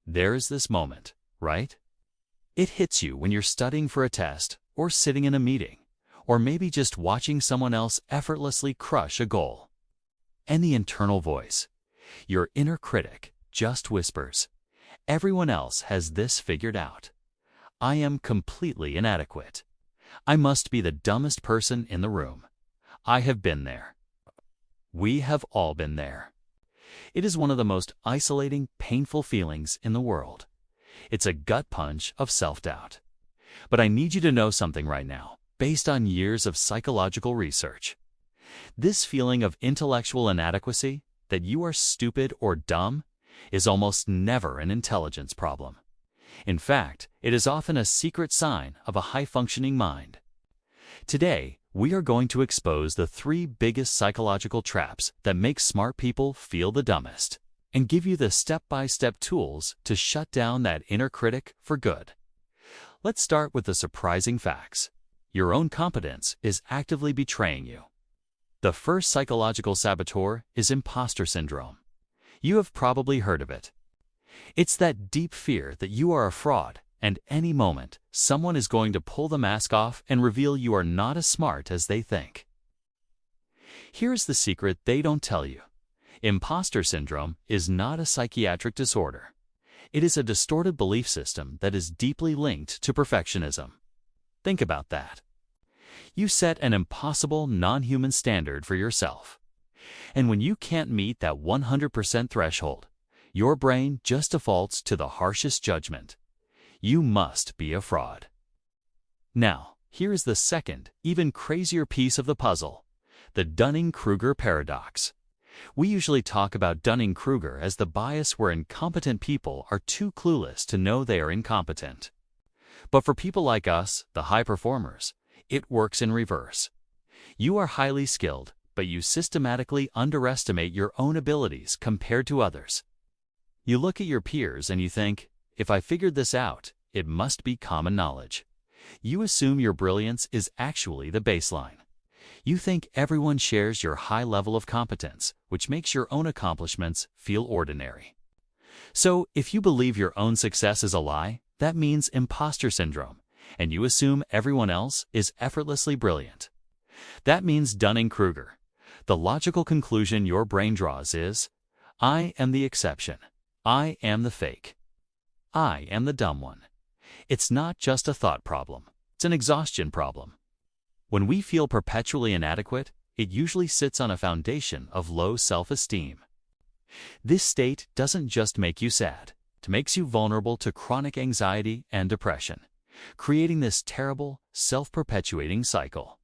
There's this moment, right? It hits you when you're studying for a test, or sitting in a meeting, or maybe just watching someone else effortlessly crush a goal. And the internal voice, your inner critic, just whispers, "Everyone else has this figured out. I am completely inadequate. I must be the dumbest person in the room." I have been there. We have all been there. It is one of the most isolating, painful feelings in the world. It's a gut punch of self-doubt. But I need you to know something right now, based on years of psychological research. This feeling of intellectual inadequacy, that you are stupid or dumb, is almost never an intelligence problem. In fact, it is often a secret sign of a high-functioning mind. Today, we are going to expose the 3 biggest psychological traps that make smart people feel the dumbest, and give you the step-by-step tools to shut down that inner critic for good. Let's start with the surprising facts. Your own competence is actively betraying you. The first psychological saboteur is imposter syndrome. You have probably heard of it. It's that deep fear that you are a fraud, and any moment, someone is going to pull the mask off and reveal you are not as smart as they think. Here's the secret they don't tell you. Imposter syndrome is not a psychiatric disorder. It is a distorted belief system that is deeply linked to perfectionism. Think about that. You set an impossible, non-human standard for yourself. And when you can't meet that 100% threshold, your brain just defaults to the harshest judgment. You must be a fraud. Now, here's the second, even crazier piece of the puzzle, the Dunning-Kruger Paradox. We usually talk about Dunning-Kruger as the bias where incompetent people are too clueless to know they are incompetent. But for people like us, the high performers, it works in reverse. You are highly skilled, but you systematically underestimate your own abilities compared to others. You look at your peers and you think, if I figured this out, it must be common knowledge. You assume your brilliance is actually the baseline. You think everyone shares your high level of competence, which makes your own accomplishments feel ordinary. So, if you believe your own success is a lie, that means imposter syndrome, and you assume everyone else is effortlessly brilliant. That means Dunning-Kruger. The logical conclusion your brain draws is, I am the exception. I am the fake. I am the dumb one. It's not just a thought problem. It's an exhaustion problem. When we feel perpetually inadequate, it usually sits on a foundation of low self-esteem. This state doesn't just make you sad. It makes you vulnerable to chronic anxiety and depression, creating this terrible, self-perpetuating cycle.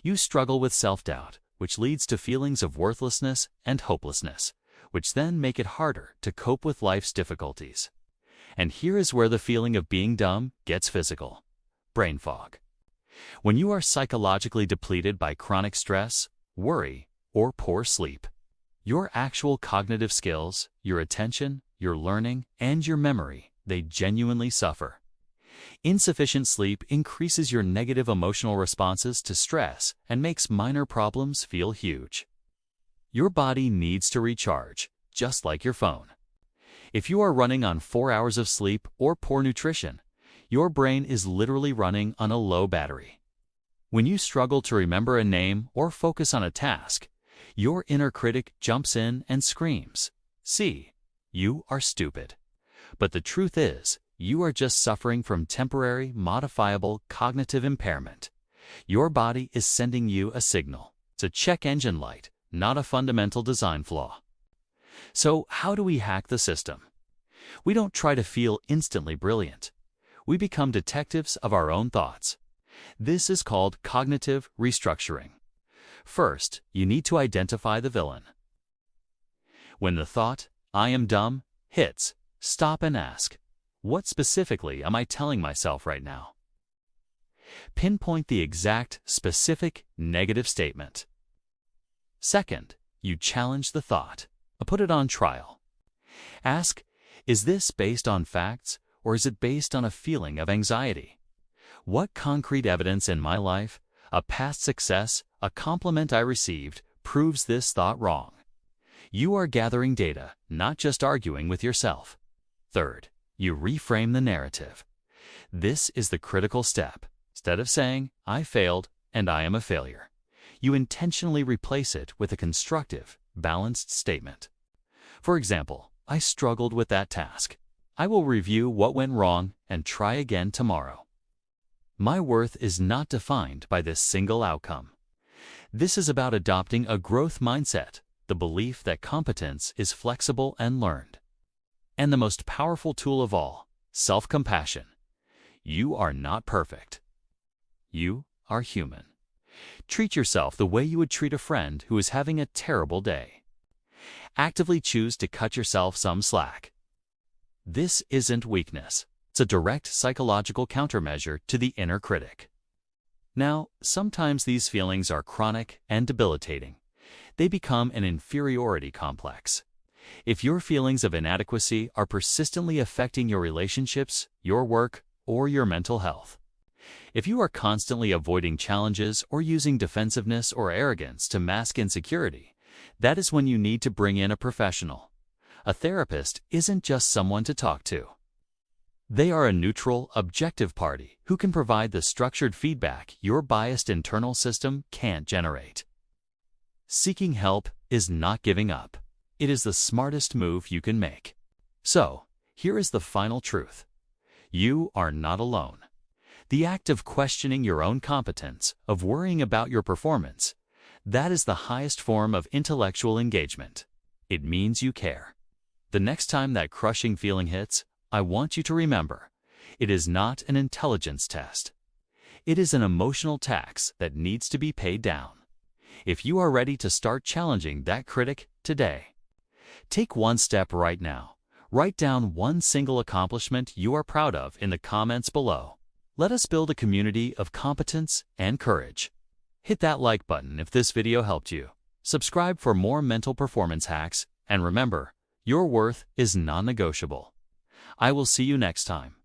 You struggle with self-doubt, which leads to feelings of worthlessness and hopelessness, which then make it harder to cope with life's difficulties. And here is where the feeling of being dumb gets physical. Brain fog. When you are psychologically depleted by chronic stress, worry, or poor sleep, your actual cognitive skills, your attention, your learning, and your memory, they genuinely suffer. Insufficient sleep increases your negative emotional responses to stress and makes minor problems feel huge. Your body needs to recharge, just like your phone. If you are running on 4 hours of sleep or poor nutrition, your brain is literally running on a low battery. When you struggle to remember a name or focus on a task, your inner critic jumps in and screams, "See, you are stupid." But the truth is, you are just suffering from temporary, modifiable cognitive impairment. Your body is sending you a signal. It's a check engine light, not a fundamental design flaw. So how do we hack the system? We don't try to feel instantly brilliant. We become detectives of our own thoughts. This is called cognitive restructuring. First, you need to identify the villain. When the thought, "I am dumb," hits, stop and ask, what specifically am I telling myself right now? Pinpoint the exact, specific, negative statement. Second, you challenge the thought. Put it on trial. Ask, is this based on facts, or is it based on a feeling of anxiety? What concrete evidence in my life, a past success, a compliment I received, proves this thought wrong? You are gathering data, not just arguing with yourself. Third, You reframe the narrative. This is the critical step. Instead of saying, "I failed and I am a failure," you intentionally replace it with a constructive, balanced statement. For example, "I struggled with that task. I will review what went wrong and try again tomorrow." My worth is not defined by this single outcome. This is about adopting a growth mindset, the belief that competence is flexible and learned. And the most powerful tool of all, self-compassion. You are not perfect. You are human. Treat yourself the way you would treat a friend who is having a terrible day. Actively choose to cut yourself some slack. This isn't weakness. It's a direct psychological countermeasure to the inner critic. Now, sometimes these feelings are chronic and debilitating. They become an inferiority complex. If your feelings of inadequacy are persistently affecting your relationships, your work, or your mental health, if you are constantly avoiding challenges or using defensiveness or arrogance to mask insecurity, that is when you need to bring in a professional. A therapist isn't just someone to talk to. They are a neutral, objective party who can provide the structured feedback your biased internal system can't generate. Seeking help is not giving up. It is the smartest move you can make. So, here is the final truth. You are not alone. The act of questioning your own competence, of worrying about your performance, that is the highest form of intellectual engagement. It means you care. The next time that crushing feeling hits, I want you to remember, it is not an intelligence test. It is an emotional tax that needs to be paid down. If you are ready to start challenging that critic today, take one step right now. Write down one single accomplishment you are proud of in the comments below. Let us build a community of competence and courage. Hit that like button if this video helped you. Subscribe for more mental performance hacks, and remember, your worth is non-negotiable. I will see you next time.